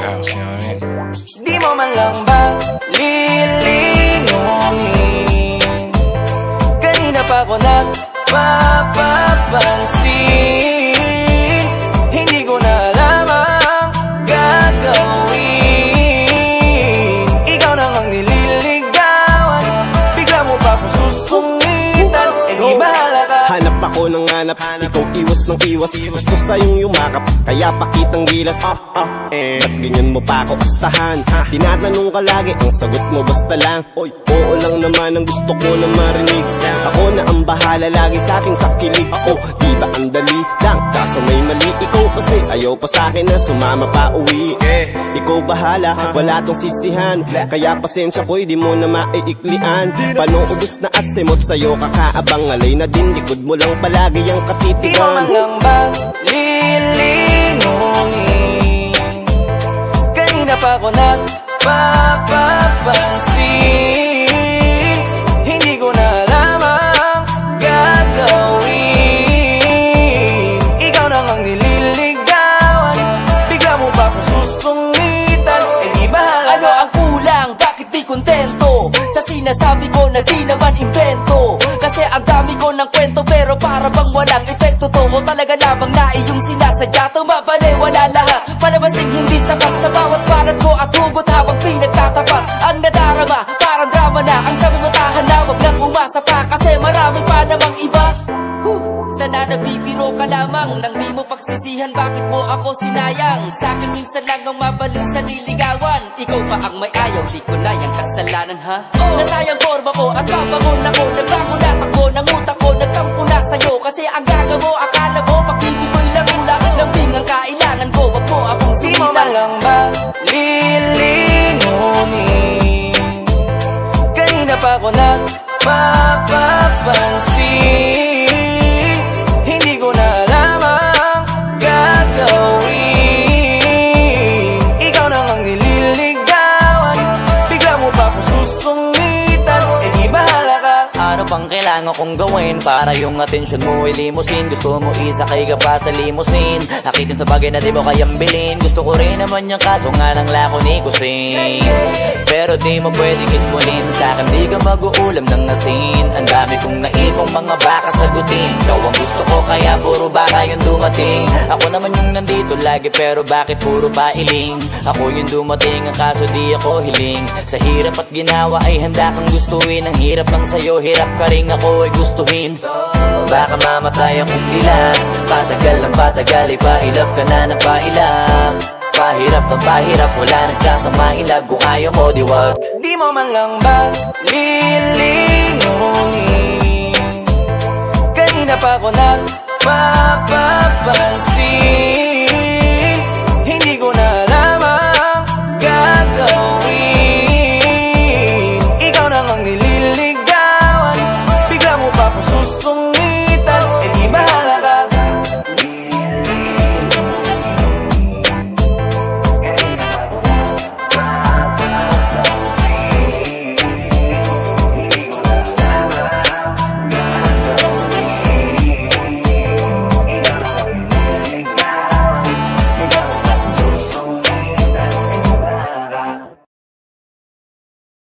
house, you know what I mean? Di mo man lang ba lilingunin? Kanina pa ko nagpapapansin, hindi ko na alam ang gagawin. Ikaw nang ang nililigawan, bigla mo pa akong susungitan. Eh di bahala ka. Hanap ako ng hanap, ikaw iwas ng iwas. Gusto sa'yong yumakap, kaya pakitang gilas. Ba't ganyan mo pa ako astahan? Tinatanong ka lagi, ang sagot mo basta lang oo lang naman ang gusto ko na marinig. Ako na ang bahala lagi sa aking sakilig. Di ba ang dali lang, kaso may mali. Ikaw kasi ayaw pa sa'kin na sumama pa uwi. Ikaw bahala, wala tong sisihan. Kaya pasensya ko'y di mo na maiiklian. Panuubos na at semot sa'yo kakaabang. Alay na din, likod mo lang palagi ang katitigan. Di mo man lang ba lilingunin? Kanina pa ako nagpapapansin, hindi ko na alam ang gagawin. Ikaw nang ang nililigawan, bigla mo pa akong susungitan. Eh di bahala. Ano ang kulang? Bakit di kontento sa sinasabi ko na di naman invento? Kasi ang dami ko ng kwento pero para bang walang epekto to. O talaga lamang na iyong sinasadya, tumabaliwala lahat. Palabasing hindi sapat sa bawat palat ko at hugot habang pinagtatapat. Ang nadarama, parang drama na ang sabi mo tahan na wag nang umasa pa. Kasi marami pa namang iba. Sana nabibiro ka lamang nang di mo pagsisihan. Bakit mo ako sinayang? Sa'kin minsan lang ang mabaliw sa niligawan. Ikaw pa ang may ayaw, di ko na yung kasalanan ha. Nasayang forma ko at pabangon ako. Nagbago na takbo ng utak ko. Nagtampo na sa'yo kasi ang gaga mo. Akala mo pag-ibig ko'y laro-lang. Lambing ang kailangan ko, wag mo akong Di mo man lang ba lilingunin? Kanina pa ako nagpapapansin, hindi ko na alam ang gagawin. Ikaw nang ang nililigawan, bigla mo pa akong susungitan. Eh di bahala ka. Ano pang kailangan kong gawin para yung atensyon mo ay limusin? Gusto mo isakay ka pa sa limusin, akitin sa bagay na di mo kayang bilhin. Gusto ko rin naman yung kaso nga lang lako ni kusin. Pero di mo pwedeng ispunin sa'kin, di ka mag-uulam ng asin. Ang dami kong naipong mga baka sagutin. Ikaw ang gusto ko kaya puro baka yung dumating. Ako naman yung nandito lagi pero bakit puro pailing? Ako yung dumating ang kaso di ako hiling. Sa hirap at ginawa ay handa kang gustuin. Ang hirap lang sa'yo, hirap ka rin ako ay gustuhin. Baka mamatay akong dilat, patagal ng patagal ay pailap ka na ng pailap. Pahirap ng pahirap, wala nang chance ang mailab. Kung ayaw mo, di wag. Di mo man lang ba lilingunin? Kanina pa ako nagpapapansin,